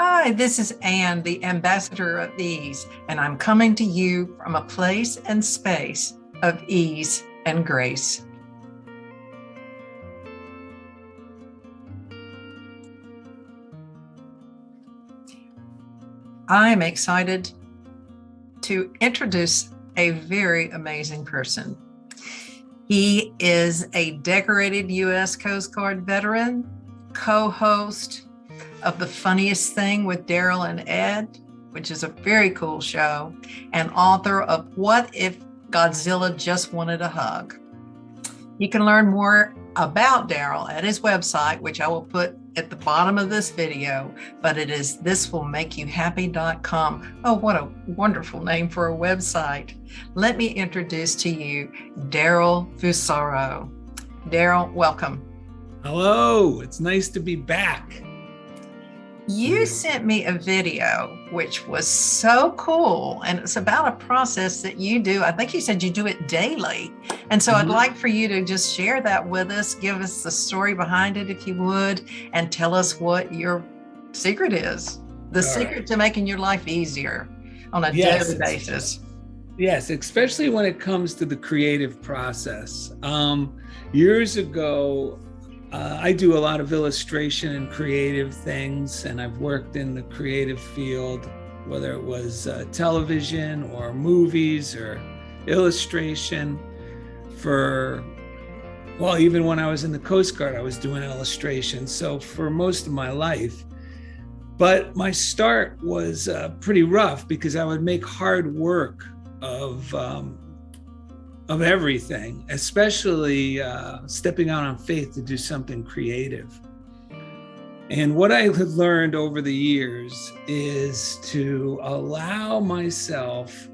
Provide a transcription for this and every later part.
Hi, this is Anne, the ambassador of ease, and I'm coming to you from a place and space of ease and grace. I'm excited to introduce a very amazing person. He is a decorated U.S. Coast Guard veteran, co-host of The Funniest Thing with Darrell and Ed, which is a very cool show, and author of What If Godzilla Just Wanted a Hug. You can learn more about Darrell at his website, which I will put at the bottom of this video, but it is thiswillmakeyouhappy.com. Oh, what a wonderful name for a website. Let me introduce to you Darrell Fusaro. Darrell, welcome. Hello, it's nice to be back. You sent me a video, which was so cool. And it's about a process that you do. I think you said you do it daily. And so I'd like for you to just share that with us, give us the story behind it, if you would, and tell us what your secret is. The secret to making your life easier on a daily basis. Yes, especially when it comes to the creative process. Years ago, I do a lot of illustration and creative things, and I've worked in the creative field, whether it was television or movies or illustration even when I was in the Coast Guard, I was doing illustration. So for most of my life, but my start was pretty rough because I would make hard work of everything, especially stepping out on faith to do something creative. And what I have learned over the years is to allow myself,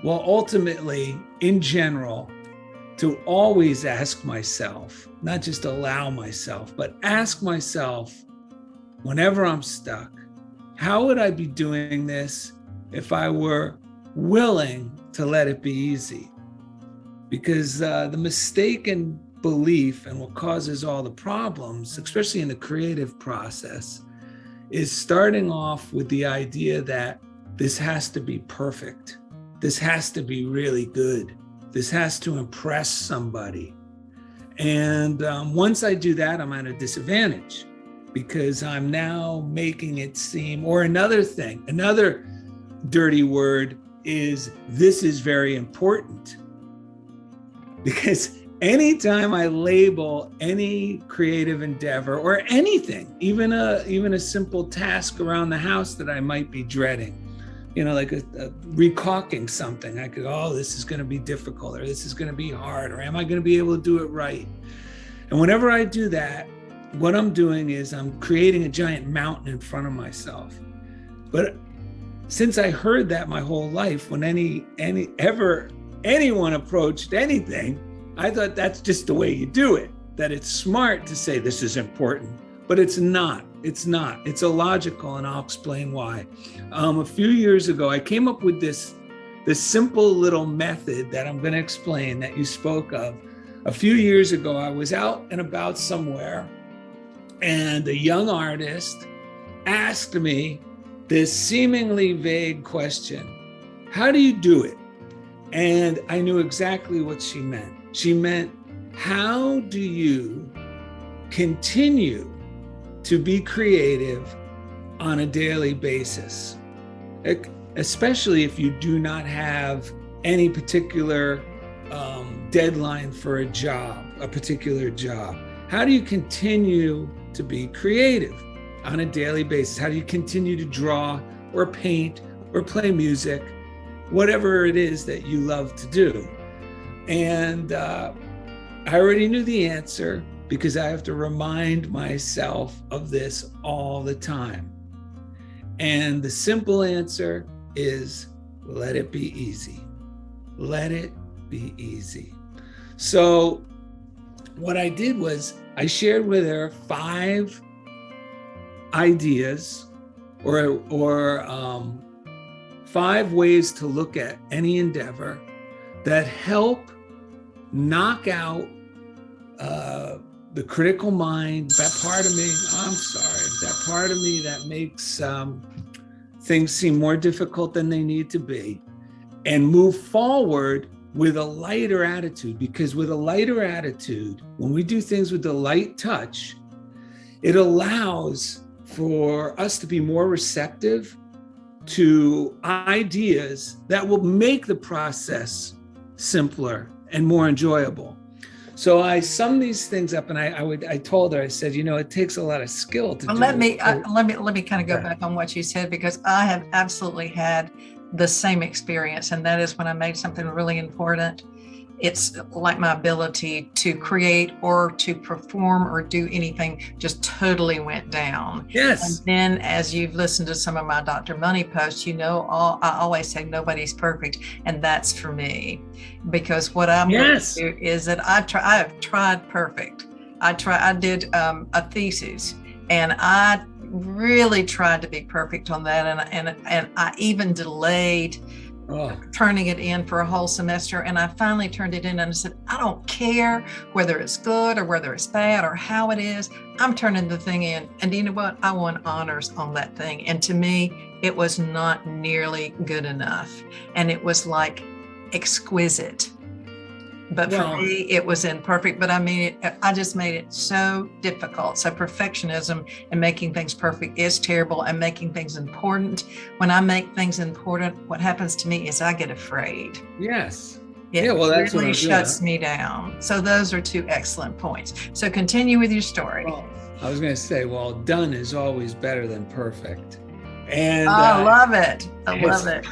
well, ultimately, in general, to always ask myself, not just allow myself, but ask myself whenever I'm stuck, how would I be doing this if I were willing to let it be easy? Because the mistaken belief and what causes all the problems, especially in the creative process, is starting off with the idea that this has to be perfect. This has to be really good. This has to impress somebody. And once I do that, I'm at a disadvantage because I'm now making it seem, or another dirty word is, this is very important. Because anytime I label any creative endeavor or anything, even a simple task around the house that I might be dreading, like recalking something, I could, this is going to be difficult, or this is going to be hard, or am I going to be able to do it right? And whenever I do that, what I'm doing is I'm creating a giant mountain in front of myself. But since I heard that my whole life, when anyone approached anything, I thought that's just the way you do it, that it's smart to say this is important, but it's not. It's illogical, and I'll explain why. A few years ago, I came up with this simple little method that I'm going to explain that you spoke of. A few years ago, I was out and about somewhere, and a young artist asked me this seemingly vague question: how do you do it? And I knew exactly what she meant. She meant, how do you continue to be creative on a daily basis? Especially if you do not have any particular deadline for a particular job. How do you continue to be creative on a daily basis? How do you continue to draw or paint or play music, whatever it is that you love to do? And I already knew the answer because I have to remind myself of this all the time. And the simple answer is, let it be easy. Let it be easy. So what I did was I shared with her 5 ideas or 5 ways to look at any endeavor that help knock out the critical mind, that part of me, that part of me that makes things seem more difficult than they need to be, and move forward with a lighter attitude. Because with a lighter attitude, when we do things with a light touch, it allows for us to be more receptive to ideas that will make the process simpler and more enjoyable. So I sum these things up, and I told her, I said, it takes a lot of skill to do. Let me kind of go back on what you said, because I have absolutely had the same experience, and that is when I made something really important. It's like my ability to create or to perform or do anything just totally went down. Yes. And then, as you've listened to some of my Dr. Money posts, I always say nobody's perfect, and that's for me, because what I'm going to do is that I have tried perfect. I did a thesis, and I really tried to be perfect on that, and I even delayed turning it in for a whole semester. And I finally turned it in, and I said, I don't care whether it's good or whether it's bad or how it is. I'm turning the thing in. And you know what? I won honors on that thing. And to me, it was not nearly good enough. And it was like exquisite. But for me, it was imperfect. But I just made it so difficult. So perfectionism and making things perfect is terrible, and making things important. When I make things important, what happens to me is I get afraid. Yes. It really shuts me down. So those are two excellent points. So continue with your story. Well, I was going to say, done is always better than perfect. And I love it. I love it.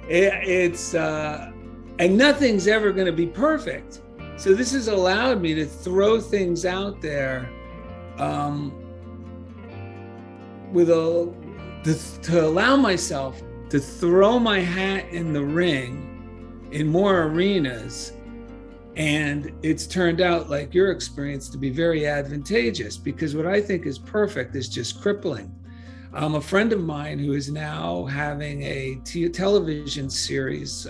It's and nothing's ever going to be perfect. So this has allowed me to throw things out there to allow myself to throw my hat in the ring in more arenas. And it's turned out, like your experience, to be very advantageous, because what I think is perfect is just crippling. A friend of mine who is now having a television series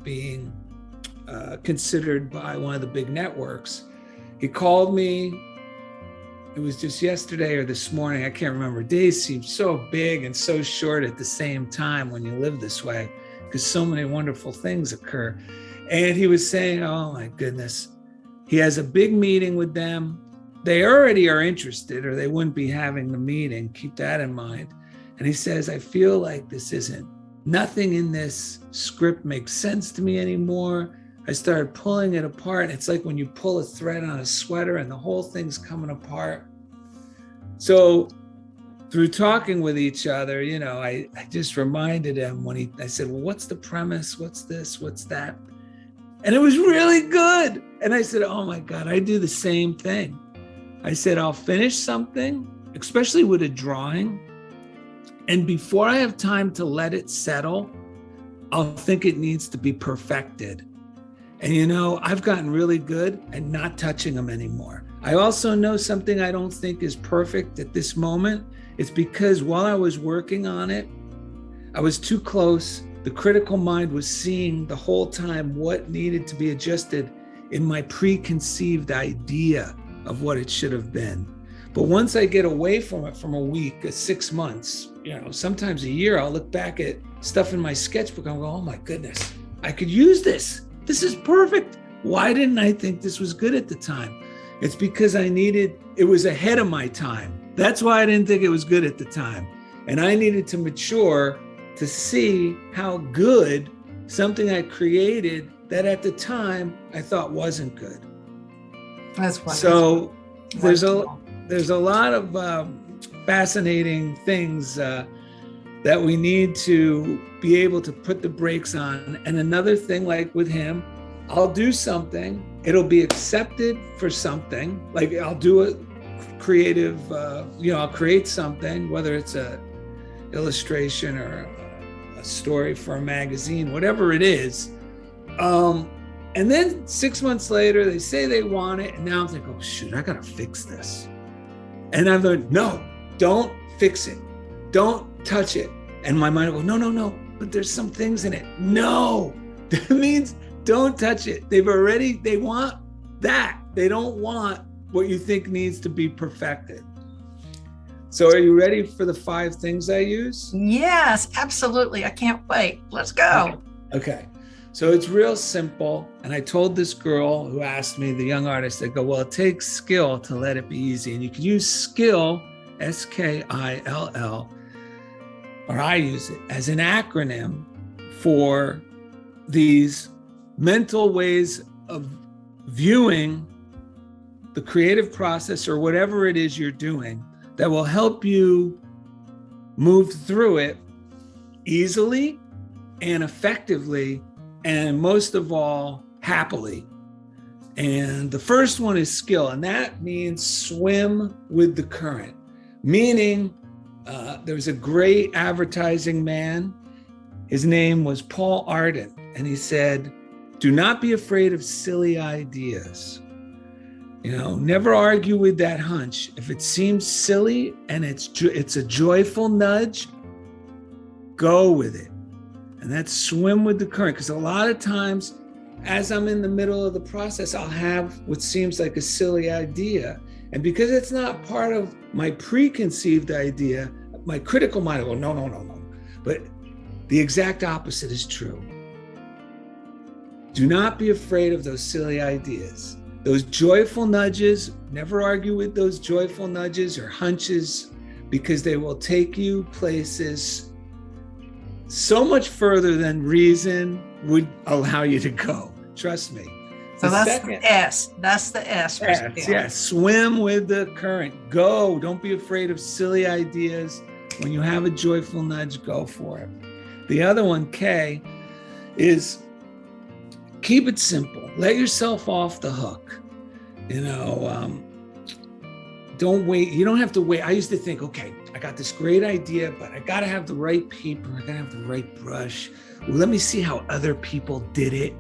being considered by one of the big networks. He called me. It was just yesterday or this morning. I can't remember. Days seem so big and so short at the same time when you live this way, because so many wonderful things occur. And he was saying, oh my goodness, he has a big meeting with them. They already are interested, or they wouldn't be having the meeting. Keep that in mind. And he says, I feel like nothing in this script makes sense to me anymore. I started pulling it apart. It's like when you pull a thread on a sweater and the whole thing's coming apart. So through talking with each other, I just reminded him I said, well, what's the premise? What's this? What's that? And it was really good. And I said, oh my God, I do the same thing. I said, I'll finish something, especially with a drawing, and before I have time to let it settle, I'll think it needs to be perfected. And I've gotten really good at not touching them anymore. I also know something I don't think is perfect at this moment. It's because while I was working on it, I was too close. The critical mind was seeing the whole time what needed to be adjusted in my preconceived idea of what it should have been. But once I get away from it from a week, 6 months, sometimes a year, I'll look back at stuff in my sketchbook and go, oh my goodness, I could use this. This is perfect. Why didn't I think this was good at the time? It's because it was ahead of my time. That's why I didn't think it was good at the time. And I needed to mature to see how good something I created that at the time I thought wasn't good. That's wonderful. So there's a lot of fascinating things that we need to be able to put the brakes on. And another thing, like with him, I'll do something, it'll be accepted for something. Like I'll do a creative, I'll create something, whether it's a illustration or a story for a magazine, whatever it is. And then 6 months later, they say they want it. And now I'm thinking, oh, shoot, I got to fix this. And I've learned, no, don't fix it. Don't touch it. And my mind will go, no, but there's some things in it. No, that means don't touch it. They want that. They don't want what you think needs to be perfected. So are you ready for the 5 things I use? Yes, absolutely. I can't wait. Let's go. Okay. So it's real simple. And I told this girl who asked me, the young artist, I go, well, it takes skill to let it be easy. And you can use skill, SKILL, or I use it as an acronym for these mental ways of viewing the creative process or whatever it is you're doing that will help you move through it easily and effectively, and most of all, happily. And the first one is skill, and that means swim with the current, meaning there's a great advertising man. His name was Paul Arden, and he said, do not be afraid of silly ideas. Never argue with that hunch. If it seems silly and it's a joyful nudge, go with it. And that's swim with the current. Because a lot of times, as I'm in the middle of the process, I'll have what seems like a silly idea. And because it's not part of my preconceived idea, my critical mind will go, no. But the exact opposite is true. Do not be afraid of those silly ideas. Those joyful nudges, never argue with those joyful nudges or hunches, because they will take you places so much further than reason would allow you to go. Trust me. So that's the S. That's the S. Yes. Swim with the current. Go. Don't be afraid of silly ideas. When you have a joyful nudge, go for it. The other one, K, is keep it simple. Let yourself off the hook. Don't wait. You don't have to wait. I used to think, okay, I got this great idea, but I got to have the right paper. I got to have the right brush. Well, let me see how other people did it.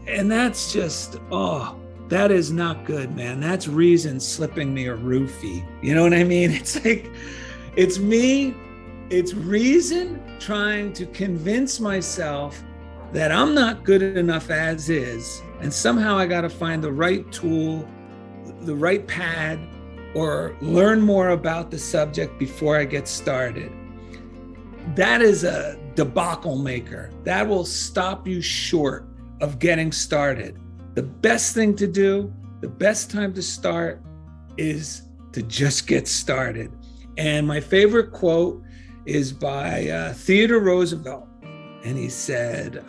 And that's just, that is not good, man. That's reason slipping me a roofie. You know what I mean? It's like, it's me. It's reason trying to convince myself that I'm not good enough as is, and somehow I got to find the right tool, the right pad, or learn more about the subject before I get started. That is a debacle maker. That will stop you short of getting started. The best thing to do, the best time to start is to just get started. And my favorite quote is by Theodore Roosevelt. And he said,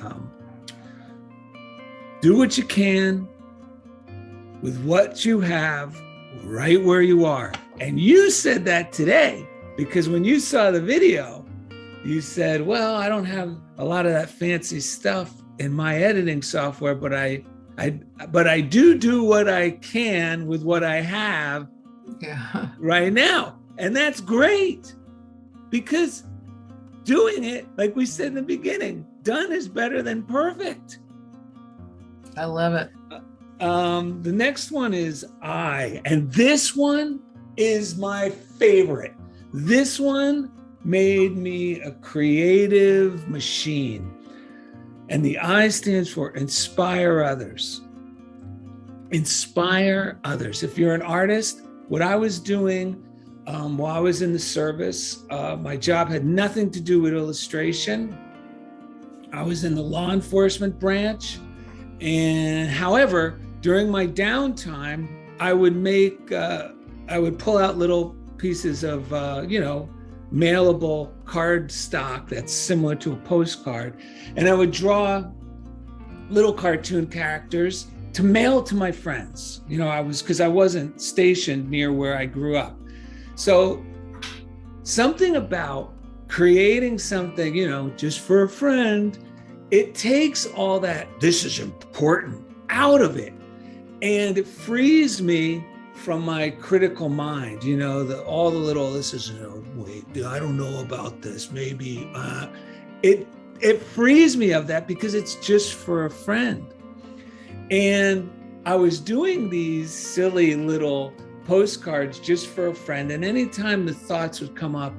do what you can with what you have right where you are. And you said that today, because when you saw the video, you said, well, I don't have a lot of that fancy stuff in my editing software, but I do what I can with what I have right now. And that's great, because doing it, like we said in the beginning, done is better than perfect. I love it. The next one is I, and this one is my favorite. This one made me a creative machine. And the I stands for inspire others. Inspire others. If you're an artist, what I was doing while I was in the service, my job had nothing to do with illustration. I was in the law enforcement branch. And however, during my downtime, I would pull out little pieces of, mailable card stock that's similar to a postcard. And I would draw little cartoon characters to mail to my friends. Because I wasn't stationed near where I grew up. So something about creating something, just for a friend, it takes all that, this is important, out of it. And it frees me from my critical mind, all the little, this is, wait, I don't know about this, maybe. It frees me of that because it's just for a friend. And I was doing these silly little postcards just for a friend. And anytime the thoughts would come up,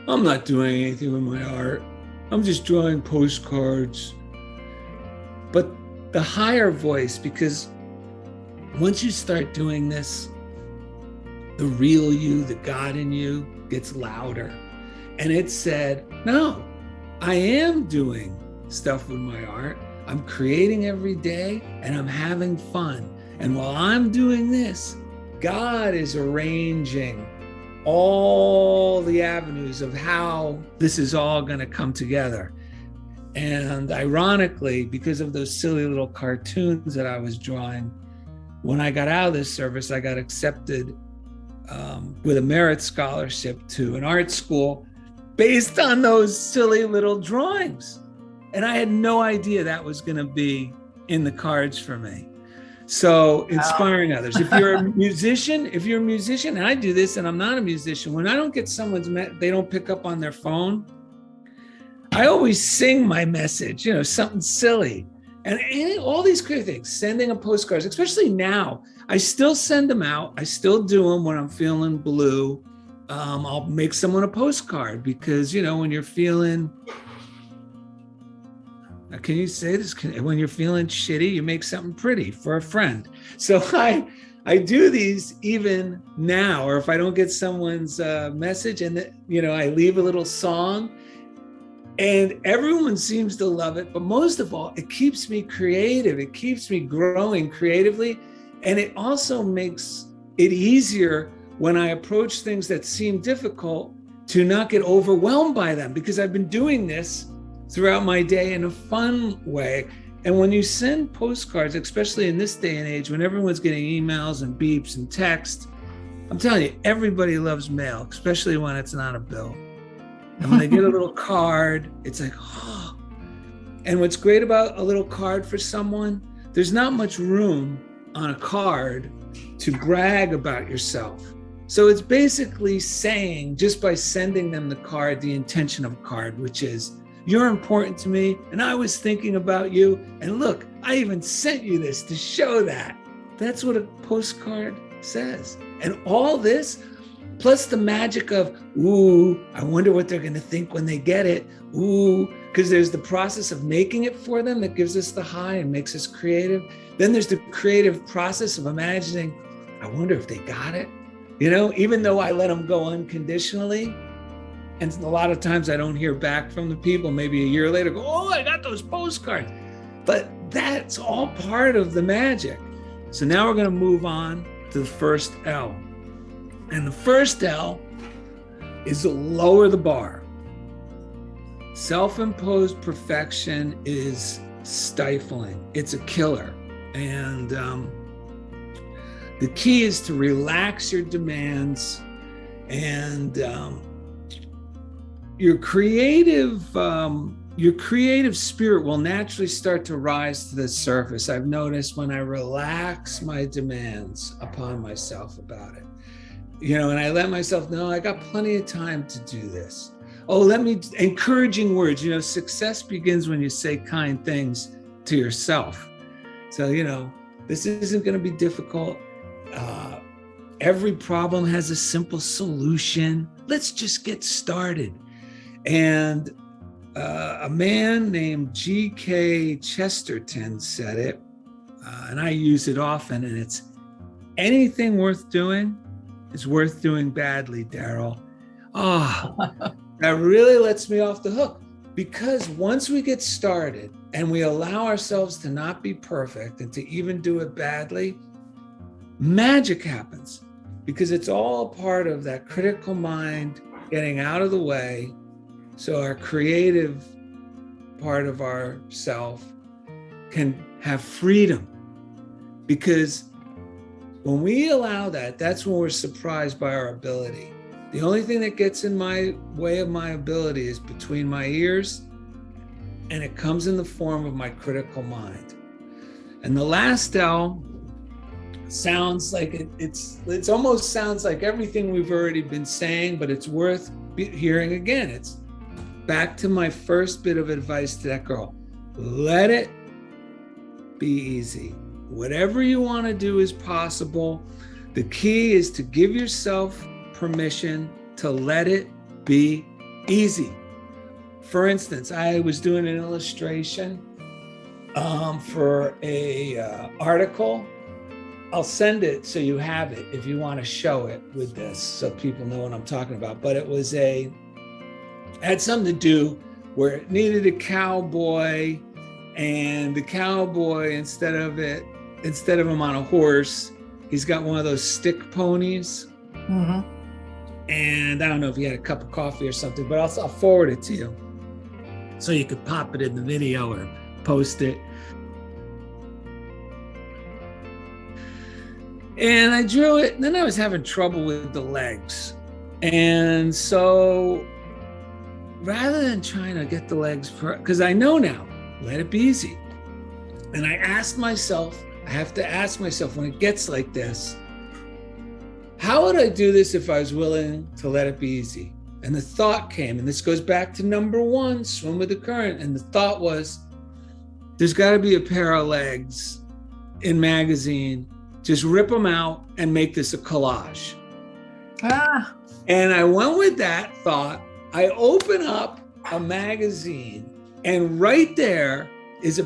I'm not doing anything with my art. I'm just drawing postcards. But the higher voice, because once you start doing this, the real you, the God in you gets louder. And it said, no, I am doing stuff with my art. I'm creating every day and I'm having fun. And while I'm doing this, God is arranging all the avenues of how this is all going to come together. And ironically, because of those silly little cartoons that I was drawing, when I got out of this service, I got accepted with a merit scholarship to an art school based on those silly little drawings. And I had no idea that was going to be in the cards for me. So inspiring others. If you're a musician, and I do this and I'm not a musician, when I don't get they don't pick up on their phone, I always sing my message, something silly. And all these creative things, sending a postcards, especially now, I still send them out. I still do them when I'm feeling blue. I'll make someone a postcard because, when you're feeling, can you say this? When you're feeling shitty, you make something pretty for a friend. So I do these even now, or if I don't get someone's message and, I leave a little song. And everyone seems to love it, but most of all, it keeps me creative. It keeps me growing creatively. And it also makes it easier when I approach things that seem difficult to not get overwhelmed by them, because I've been doing this throughout my day in a fun way. And when you send postcards, especially in this day and age, when everyone's getting emails and beeps and text, I'm telling you, everybody loves mail, especially when it's not a bill. And when they get a little card, it's like, oh. And what's great about a little card for someone, there's not much room on a card to brag about yourself. So it's basically saying, just by sending them the card, the intention of a card, which is, you're important to me, and I was thinking about you. And look, I even sent you this to show that. That's what a postcard says. And all this, plus the magic of, ooh, I wonder what they're going to think when they get it. Ooh, because there's the process of making it for them that gives us the high and makes us creative. Then there's the creative process of imagining, I wonder if they got it. Even though I let them go unconditionally. And a lot of times I don't hear back from the people, maybe a year later, go, oh, I got those postcards. But that's all part of the magic. So now we're going to move on to the first L. And the first L is to lower the bar. Self-imposed perfection is stifling. It's a killer. And the key is to relax your demands, and your creative spirit will naturally start to rise to the surface. I've noticed when I relax my demands upon myself about it. And I let myself know I got plenty of time to do this. Encouraging words, success begins when you say kind things to yourself. So, this isn't going to be difficult. Every problem has a simple solution. Let's just get started. And a man named G.K. Chesterton said it, and I use it often, and it's, anything worth doing is worth doing badly, Darrell. Oh, that really lets me off the hook, because once we get started and we allow ourselves to not be perfect and to even do it badly, magic happens, because it's all a part of that critical mind getting out of the way, so our creative part of ourself can have freedom. Because when we allow that, that's when we're surprised by our ability. The only thing that gets in my way of my ability is between my ears, and it comes in the form of my critical mind. And the last L sounds like it almost sounds like everything we've already been saying, but it's worth hearing again. It's back to my first bit of advice to that girl. Let it be easy. Whatever you want to do is possible. The key is to give yourself permission to let it be easy. For instance, I was doing an illustration for a article, I'll send it so you have it if you want to show it with this so people know what I'm talking about. But it had something to do where it needed a cowboy, and the cowboy, instead of him on a horse, he's got one of those stick ponies. Mm-hmm. And I don't know if he had a cup of coffee or something, but I'll forward it to you so you could pop it in the video or post it. And I drew it, and then I was having trouble with the legs. And so rather than trying to get the legs, because I know now, let it be easy. And I asked myself, I have to ask myself when it gets like this, how would I do this if I was willing to let it be easy? And the thought came, and this goes back to number 1, swim with the current. And the thought was, there's got to be a pair of legs in magazine. Just rip them out and make this a collage. And I went with that thought. I open up a magazine, and right there is a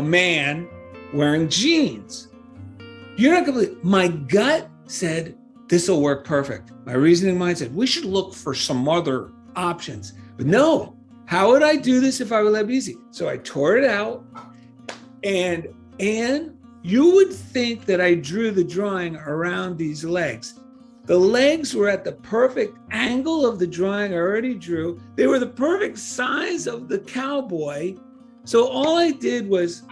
man wearing jeans. You're not gonna believe, my gut said, this will work perfect. My reasoning mind said, we should look for some other options. But no, how would I do this if I would let it be easy? So I tore it out, and you would think that I drew the drawing around these legs. The legs were at the perfect angle of the drawing I already drew. They were the perfect size of the cowboy. So all I did was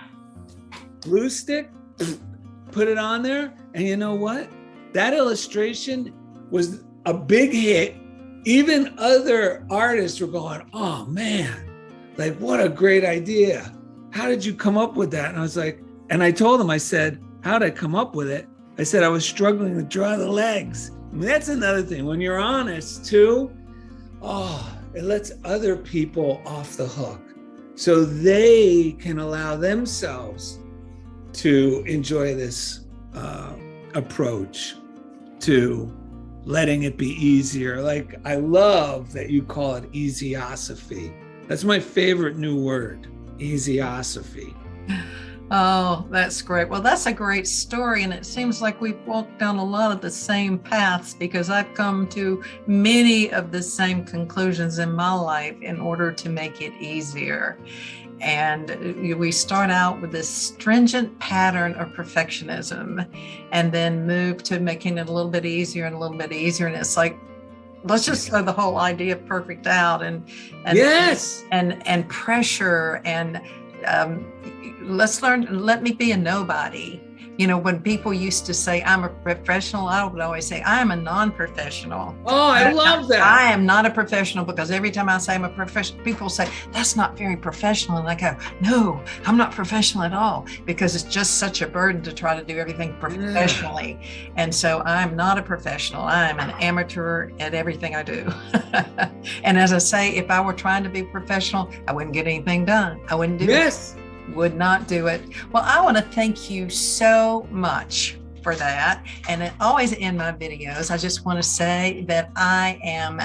glue stick, put it on there. And you know what? That illustration was a big hit. Even other artists were going, oh man, like what a great idea. How did you come up with that? And I was like, and I told them, I said, how did I come up with it? I said, I was struggling to draw the legs. I mean, that's another thing. When you're honest too, it lets other people off the hook so they can allow themselves to enjoy this approach to letting it be easier. Like, I love that you call it EZosophy. That's my favorite new word, EZosophy. Oh, that's great. Well, that's a great story. And it seems like we've walked down a lot of the same paths, because I've come to many of the same conclusions in my life in order to make it easier. And we start out with this stringent pattern of perfectionism and then move to making it a little bit easier and a little bit easier. And it's like, let's just throw the whole idea of perfect out and yes, and pressure and let me be a nobody. You know, when people used to say I'm a professional, I would always say I'm a non-professional. Oh, I love that. I am not a professional, because every time I say I'm a professional, people say that's not very professional. And I go, no, I'm not professional at all, because it's just such a burden to try to do everything professionally. Yeah. And so I'm not a professional. I'm an amateur at everything I do. And as I say, if I were trying to be professional, I wouldn't get anything done. I wouldn't do it. Would not do it. Well, I want to thank you so much for that. And it always in my videos, I just want to say that I am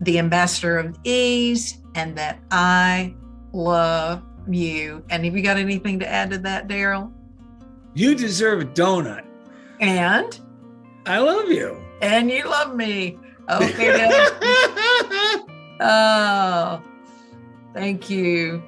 the ambassador of ease and that I love you. And have you got anything to add to that, Darrell? You deserve a donut. And I love you. And you love me. Okay. Oh, thank you.